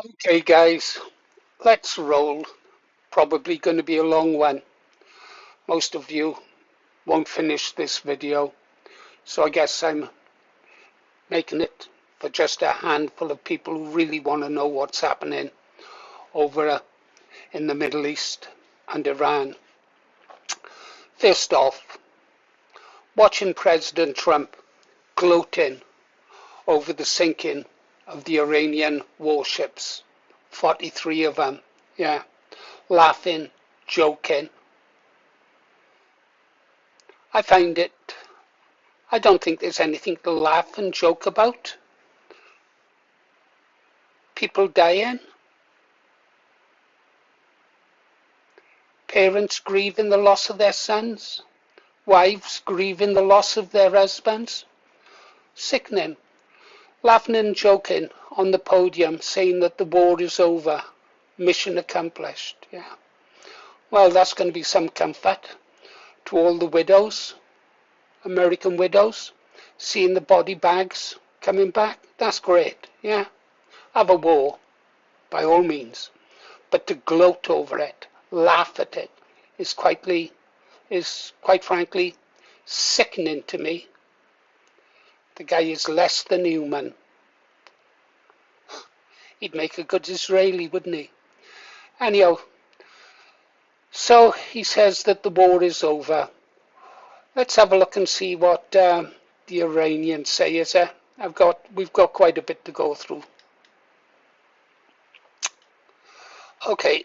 Okay, guys, let's roll. Probably going to be a long one. Most of you won't finish this video, so I guess I'm making it for just a handful of people who really want to know what's happening over in the Middle East and Iran. First off, watching President Trump gloating over the sinking of the Iranian warships, 43 of them, yeah, laughing, joking. I don't think there's anything to laugh and joke about. People dying, parents grieving the loss of their sons, wives grieving the loss of their husbands. Sickening, laughing and joking on the podium saying that the war is over, mission accomplished. Yeah. Well, that's going to be some comfort to all the widows, American widows, seeing the body bags coming back. That's great. Yeah. Have a war, by all means. But to gloat over it, laugh at it, is quite frankly sickening to me. The guy is less than human. He'd make a good Israeli, wouldn't he? Anyhow, so he says that the war is over. Let's have a look and see what the Iranians say. We've got quite a bit to go through. Okay,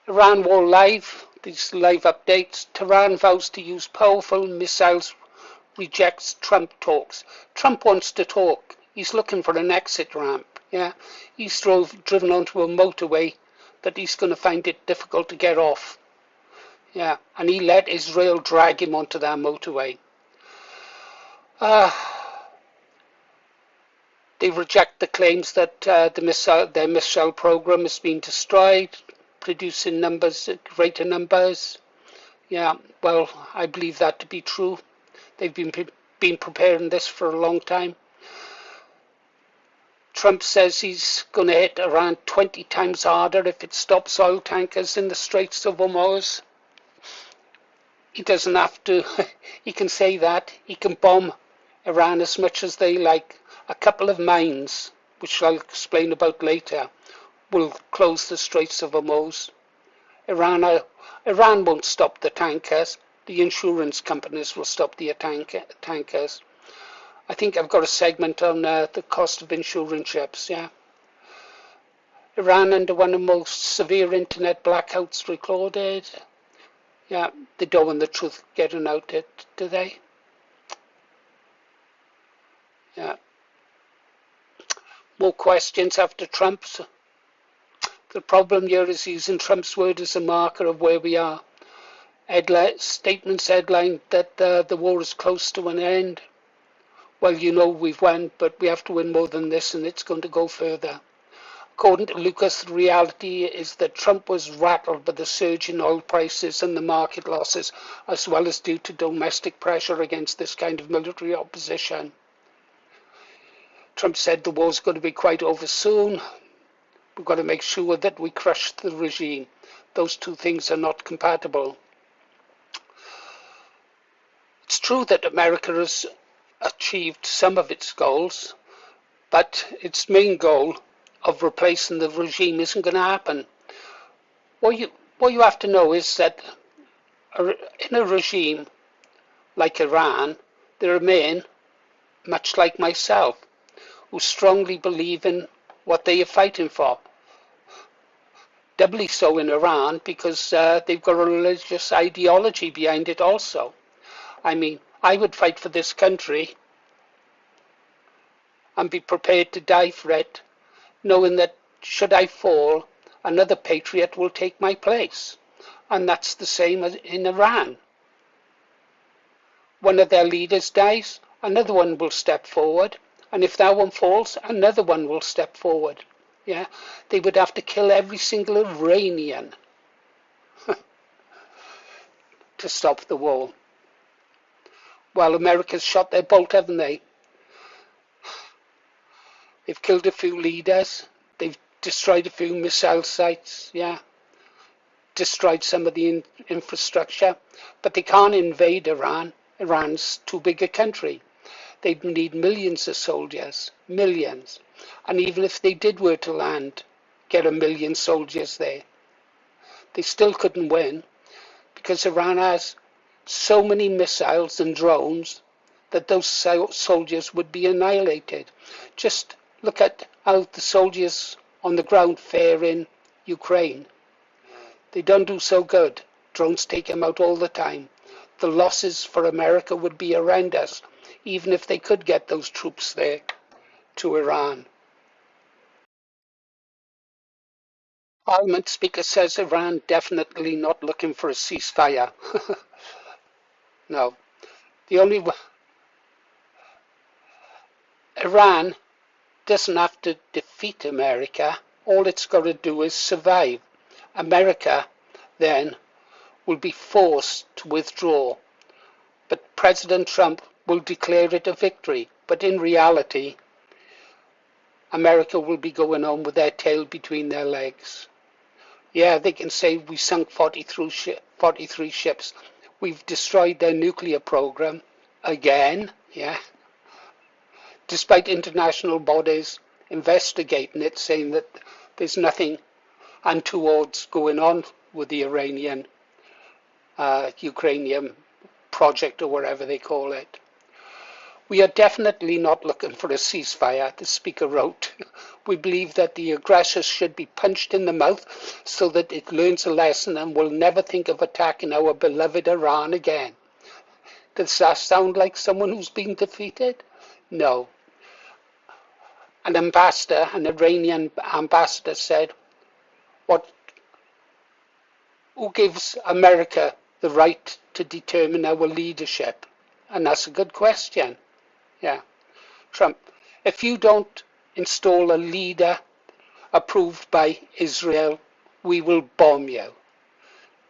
Iran War Live. These live updates. Tehran vows to use powerful missiles, rejects Trump talks. Trump wants to talk. He's looking for an exit ramp. Yeah, he's driven onto a motorway that he's going to find it difficult to get off. Yeah, and he let Israel drag him onto that motorway. They reject the claims that their missile program has been destroyed, producing greater numbers. Yeah, well, I believe that to be true. They've been preparing this for a long time. Trump says he's going to hit Iran 20 times harder if it stops oil tankers in the Straits of Hormuz. He doesn't have to. He can say that. He can bomb Iran as much as they like. A couple of mines, which I'll explain about later, will close the Straits of Hormuz. Iran won't stop the tankers. The insurance companies will stop the tankers. I think I've got a segment on the cost of insurance ships, yeah. Iran under one of the most severe internet blackouts recorded. Yeah, they don't want the truth getting out, do they? Yeah. More questions after Trump's. The problem here is using Trump's word as a marker of where we are. Statements headlined that the war is close to an end. Well, you know we've won, but we have to win more than this, and it's going to go further. According to Lucas, the reality is that Trump was rattled by the surge in oil prices and the market losses, as well as due to domestic pressure against this kind of military opposition. Trump said the war's going to be quite over soon. We've got to make sure that we crush the regime. Those two things are not compatible. It's true that America has achieved some of its goals, but its main goal of replacing the regime isn't going to happen. What you have to know is that in a regime like Iran, there are men, much like myself, who strongly believe in what they are fighting for. Doubly so in Iran because they've got a religious ideology behind it also. I mean, I would fight for this country and be prepared to die for it, knowing that should I fall, another patriot will take my place. And that's the same as in Iran. One of their leaders dies, another one will step forward. And if that one falls, another one will step forward. Yeah, they would have to kill every single Iranian to stop the war. Well, America's shot their bolt, haven't they? They've killed a few leaders. They've destroyed a few missile sites, yeah, destroyed some of the infrastructure, but they can't invade Iran. Iran's too big a country. They'd need millions of soldiers, millions. And even if they did were to land, get 1 million soldiers there, they still couldn't win because Iran has so many missiles and drones that those soldiers would be annihilated. Just look at how the soldiers on the ground fare in Ukraine. They don't do so good. Drones take them out all the time. The losses for America would be horrendous, even if they could get those troops there to Iran. Parliament Speaker says Iran definitely not looking for a ceasefire. No. The only Iran doesn't have to defeat America. All it's got to do is survive. America then will be forced to withdraw. But President Trump will declare it a victory. But in reality, America will be going on with their tail between their legs. Yeah, they can say we sunk 43 ships. We've destroyed their nuclear program again. Yeah. Despite international bodies investigating it, saying that there's nothing untoward going on with the Iranian, Ukrainian project or whatever they call it. We are definitely not looking for a ceasefire, the speaker wrote. We believe that the aggressors should be punched in the mouth so that it learns a lesson and will never think of attacking our beloved Iran again. Does that sound like someone who's been defeated? No. An Iranian ambassador said, who gives America the right to determine our leadership? And that's a good question. Yeah. Trump, if you don't install a leader approved by Israel, we will bomb you.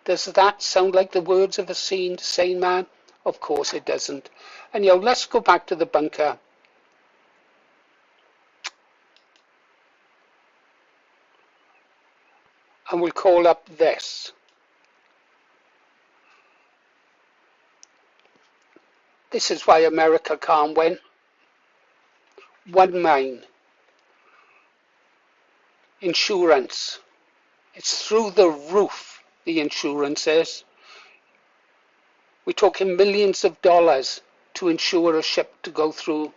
Does that sound like the words of a sane man? Of course it doesn't. And let's go back to the bunker. And we'll call up this. This is why America can't win. One mine. Insurance. It's through the roof, the insurance is. We're talking millions of dollars to insure a ship to go through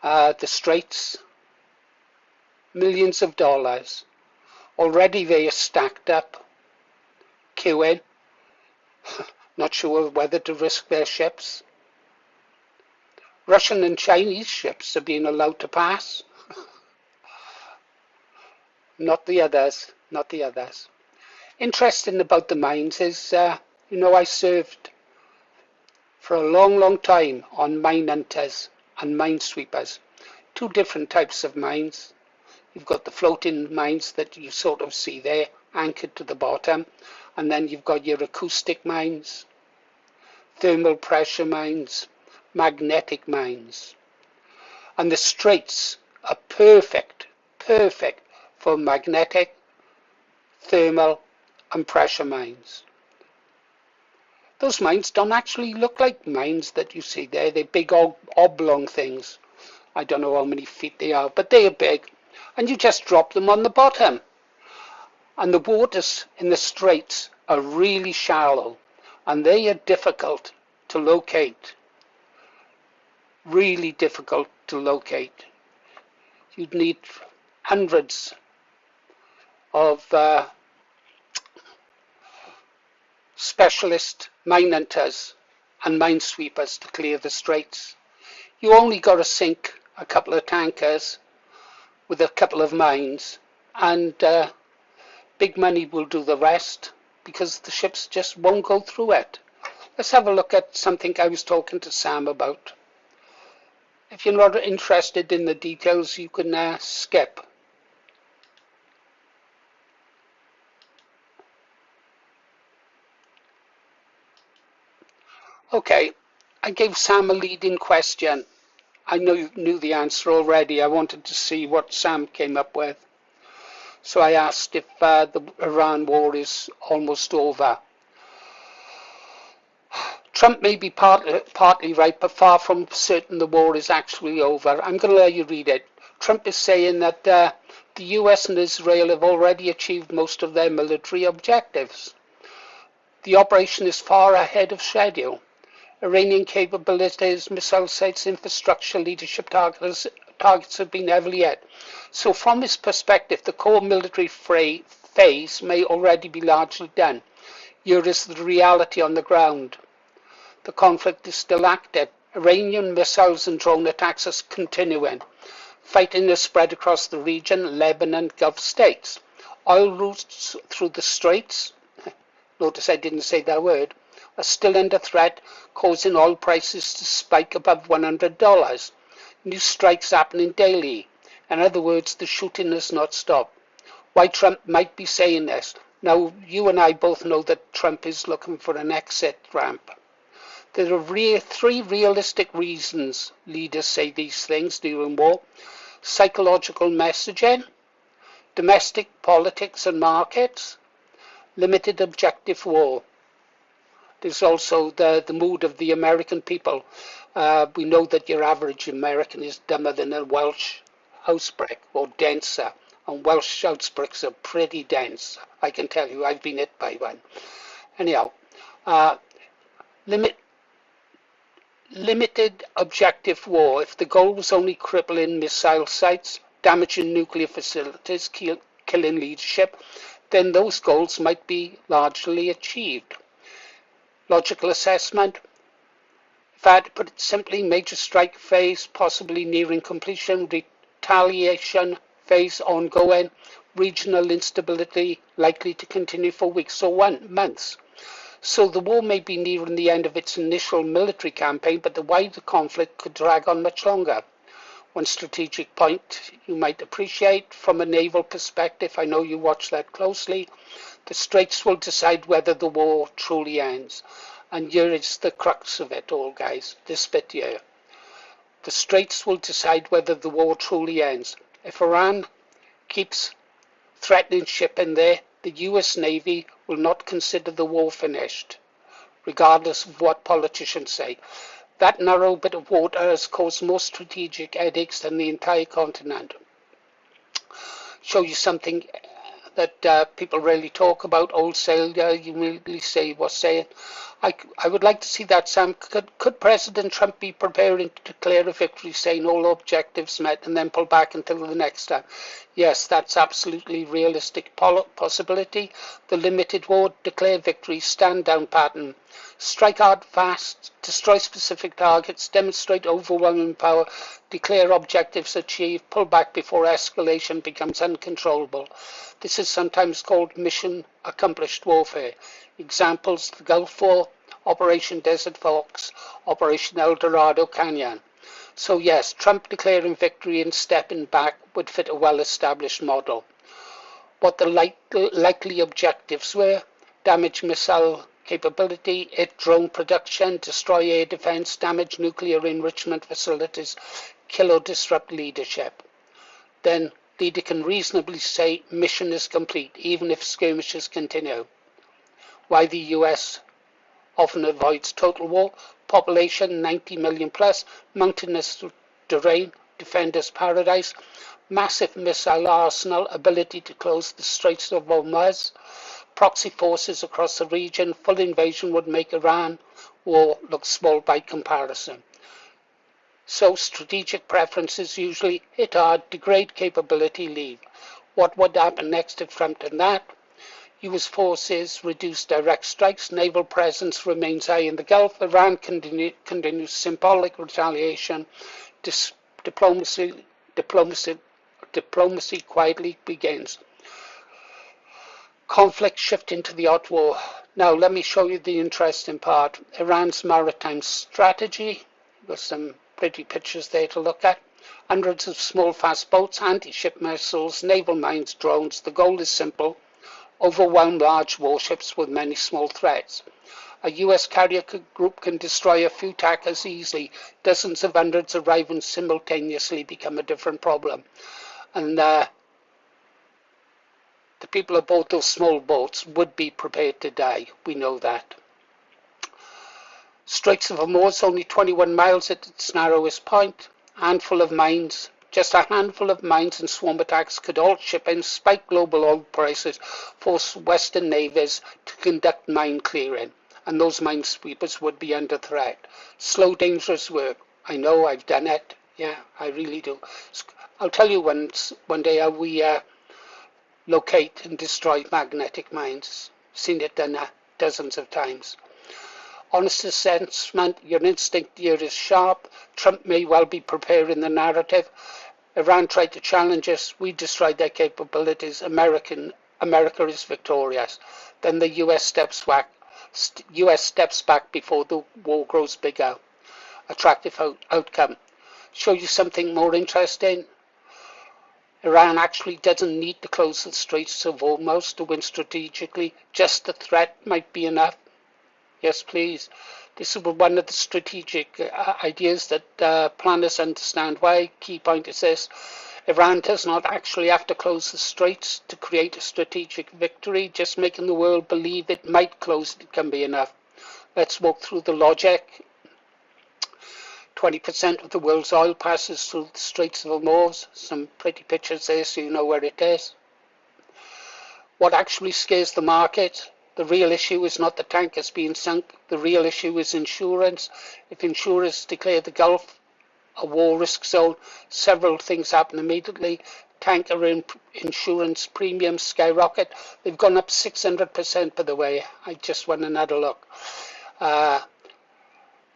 the straits. Millions of dollars. Already they are stacked up, queuing, not sure whether to risk their ships. Russian and Chinese ships are being allowed to pass. Not the others. Interesting about the mines is, I served for a long time on mine hunters and minesweepers. Two different types of mines. You've got the floating mines that you sort of see there, anchored to the bottom, and then you've got your acoustic mines, thermal pressure mines, magnetic mines. And the straits are perfect for magnetic, thermal, and pressure mines. Those mines don't actually look like mines that you see there. They're big oblong things. I don't know how many feet they are, but they are big. And you just drop them on the bottom. And the waters in the straits are really shallow, and they are difficult to locate. Really difficult to locate. You'd need hundreds of specialist mine hunters and minesweepers to clear the straits. You only got to sink a couple of tankers with a couple of mines, and big money will do the rest because the ships just won't go through it. Let's have a look at something I was talking to Sam about. If you're not interested in the details, you can skip. Okay, I gave Sam a leading question. I knew the answer already. I wanted to see what Sam came up with. So I asked if the Iran war is almost over. Trump may be partly right, but far from certain the war is actually over. I'm going to let you read it. Trump is saying that the US and Israel have already achieved most of their military objectives. The operation is far ahead of schedule. Iranian capabilities, missile sites, infrastructure, leadership targets have been heavily hit. So from his perspective, the core military phase may already be largely done. Here is the reality on the ground. The conflict is still active. Iranian missiles and drone attacks are continuing. Fighting has spread across the region, Lebanon, Gulf states. Oil routes through the straits, notice I didn't say that word, are still under threat, causing oil prices to spike above $100. New strikes happening daily. In other words, the shooting has not stopped. Why Trump might be saying this? Now, you and I both know that Trump is looking for an exit ramp. There are three realistic reasons leaders say these things during war. Psychological messaging, domestic politics and markets, limited objective war. There's also the mood of the American people. We know that your average American is dumber than a Welsh housebrick, or denser. And Welsh housebricks are pretty dense. I can tell you, I've been hit by one. Anyhow, limited objective war. If the goal was only crippling missile sites, damaging nuclear facilities, killing leadership, then those goals might be largely achieved. Logical assessment. If I had to put it simply, major strike phase possibly nearing completion, retaliation phase ongoing, regional instability likely to continue for weeks or months. So the war may be nearing the end of its initial military campaign, but the wider conflict could drag on much longer. One strategic point you might appreciate from a naval perspective, I know you watch that closely, the straits will decide whether the war truly ends. And here is the crux of it all, guys, this bit here. The straits will decide whether the war truly ends. If Iran keeps threatening shipping there, the US Navy will not consider the war finished, regardless of what politicians say. That narrow bit of water has caused more strategic headaches than the entire continent. Show you something that people really talk about, wholesale, you immediately say, what's saying? I would like to see that, Sam. Could President Trump be preparing to declare a victory, saying all objectives met, and then pull back until the next time? Yes, that's absolutely realistic possibility. The limited war, declare victory, stand down pattern. Strike hard fast, destroy specific targets, demonstrate overwhelming power, declare objectives achieved, pull back before escalation becomes uncontrollable. This is sometimes called mission accomplished warfare. Examples: the Gulf War, Operation Desert Fox, Operation El Dorado Canyon. So yes, Trump declaring victory and stepping back would fit a well-established model. What the likely objectives were: damage missile capability, hit drone production, destroy air defense, damage nuclear enrichment facilities, kill or disrupt leadership. Then leader can reasonably say mission is complete, even if skirmishes continue. Why the US often avoids total war: population 90 million plus, mountainous terrain, defender's paradise, massive missile arsenal, ability to close the Straits of Hormuz, proxy forces across the region. Full invasion would make Iran war look small by comparison. So strategic preferences usually hit hard, degrade capability, leave. What would happen next if Trump did that? US forces reduce direct strikes, naval presence remains high in the Gulf, Iran continues symbolic retaliation, diplomacy quietly begins. Conflict shifting to the hot war. Now let me show you the interesting part. Iran's maritime strategy. Got some pretty pictures there to look at. Hundreds of small fast boats, anti-ship missiles, naval mines, drones. The goal is simple: overwhelm large warships with many small threats. A US carrier group can destroy a few tankers easily. Dozens of hundreds arriving simultaneously become a different problem. And the people aboard those small boats would be prepared to die. We know that. Straits of Hormuz, only 21 miles at its narrowest point. Handful of mines. Just a handful of mines and swarm attacks could halt shipping, spike global oil prices, force Western navies to conduct mine clearing, and those minesweepers would be under threat. Slow, dangerous work. I know, I've done it. Yeah, I really do. I'll tell you one day how we locate and destroy magnetic mines. Seen it done dozens of times. Honest assessment, your instinct here is sharp. Trump may well be preparing the narrative. Iran tried to challenge us. We destroyed their capabilities. America is victorious. Then the US steps back before the war grows bigger. Attractive outcome. Show you something more interesting? Iran actually doesn't need to close the Straits of Hormuz to win strategically. Just the threat might be enough. Yes, please. This is one of the strategic ideas that planners understand. Why? Key point is this. Iran does not actually have to close the straits to create a strategic victory. Just making the world believe it might close it can be enough. Let's walk through the logic. 20% of the world's oil passes through the Straits of Hormuz. Some pretty pictures there so you know where it is. What actually scares the market? The real issue is not the tankers being sunk. The real issue is insurance. If insurers declare the Gulf a war risk zone, several things happen immediately. Tanker insurance premiums skyrocket. They've gone up 600% by the way. I just went and had a look.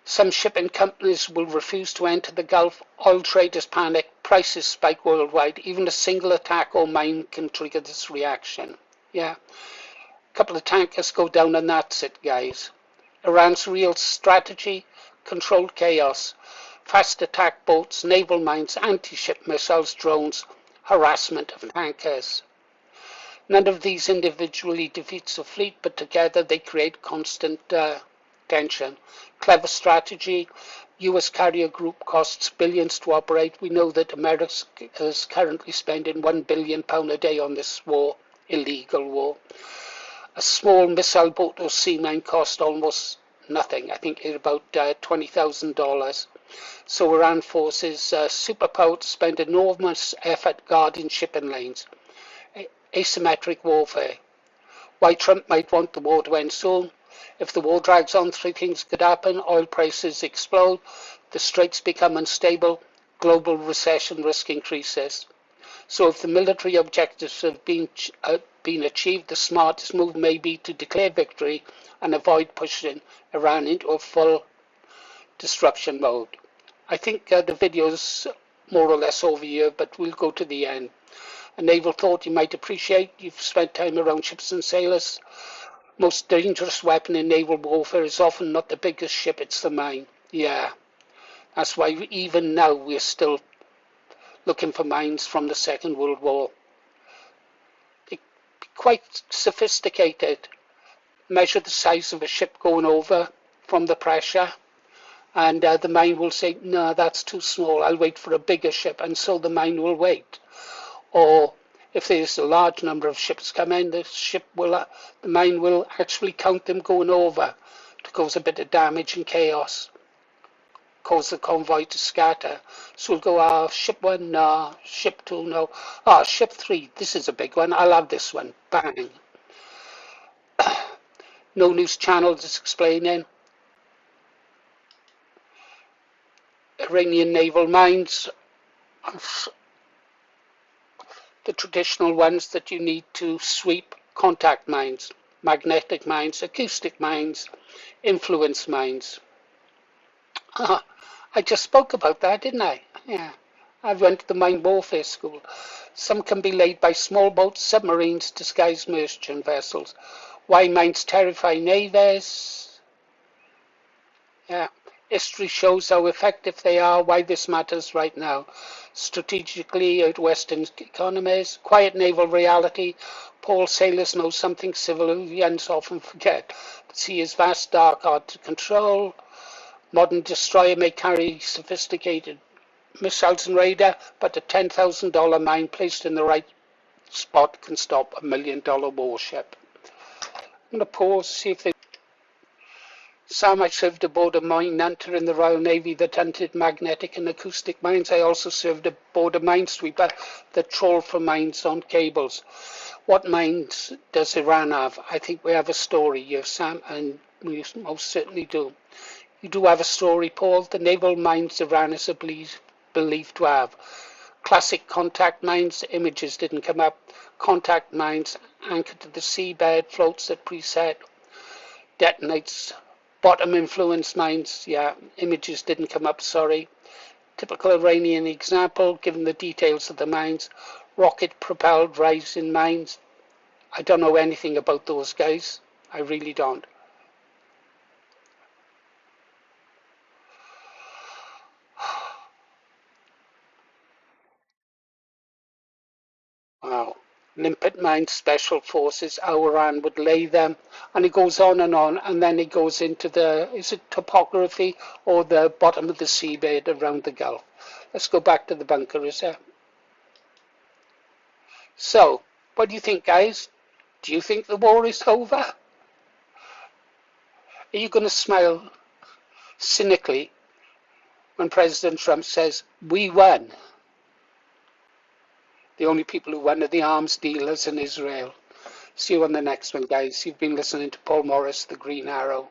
Some shipping companies will refuse to enter the Gulf. Oil traders panic. Prices spike worldwide. Even a single attack or mine can trigger this reaction. Yeah. Couple of tankers go down and that's it, guys. Iran's real strategy, controlled chaos, fast attack boats, naval mines, anti-ship missiles, drones, harassment of tankers. None of these individually defeats a fleet, but together they create constant tension. Clever strategy. US carrier group costs billions to operate. We know that America is currently spending £1 billion a day on this war, illegal war. A small missile boat or sea mine cost almost nothing. I think it's about $20,000. So Iran forces superpower to spend enormous effort guarding shipping lanes. Asymmetric warfare. Why Trump might want the war to end soon? If the war drags on, three things could happen. Oil prices explode, the straits become unstable, global recession risk increases. So if the military objectives have been achieved, the smartest move may be to declare victory and avoid pushing Iran into a full disruption mode. I think the video's more or less over here, but we'll go to the end. A naval thought you might appreciate. You've spent time around ships and sailors. Most dangerous weapon in naval warfare is often not the biggest ship, it's the mine. Yeah, that's why even now we're still looking for mines from the Second World War. They're quite sophisticated. Measure the size of a ship going over from the pressure, and the mine will say, no, that's too small, I'll wait for a bigger ship, and so the mine will wait. Or if there's a large number of ships coming, the mine will actually count them going over to cause a bit of damage and chaos. Cause the convoy to scatter. So we'll go, ship one, no, ship two, no. Ship three, this is a big one, I'll have this one. Bang. No news channel is explaining. Iranian naval mines, the traditional ones that you need to sweep: contact mines, magnetic mines, acoustic mines, influence mines. I just spoke about that, didn't I? Yeah. I went to the mine warfare school. Some can be laid by small boats, submarines, disguised merchant vessels. Why mines terrify navies? Yeah. History shows how effective they are, why this matters right now. strategically out Western economies, quiet naval reality. Paul sailors know something civilians often forget. The sea is vast, dark, hard to control. Modern destroyer may carry sophisticated missiles and radar, but a $10,000 mine placed in the right spot can stop $1 million warship. I'm going to pause, see if they. Sam, I served aboard a mine hunter in the Royal Navy that hunted magnetic and acoustic mines. I also served aboard a minesweeper that trawled for mines on cables. What mines does Iran have? I think we have a story here, Sam, and we most certainly do. You do have a story, Paul. The naval mines Iran is believed to have. Classic contact mines, images didn't come up. Contact mines anchored to the seabed, floats at preset, detonates. Bottom influence mines, yeah, images didn't come up, sorry. Typical Iranian example, given the details of the mines. Rocket propelled rising mines. I don't know anything about those guys. I really don't. Wow. Limpet mines, special forces, Iran would lay them, and it goes on, and then it goes into the, is it topography or the bottom of the seabed around the Gulf? Let's go back to the bunker, is there? So, what do you think, guys? Do you think the war is over? Are you going to smile cynically when President Trump says, we won? The only people who won are the arms dealers in Israel. See you on the next one, guys. You've been listening to Paul Morris, The Green Arrow.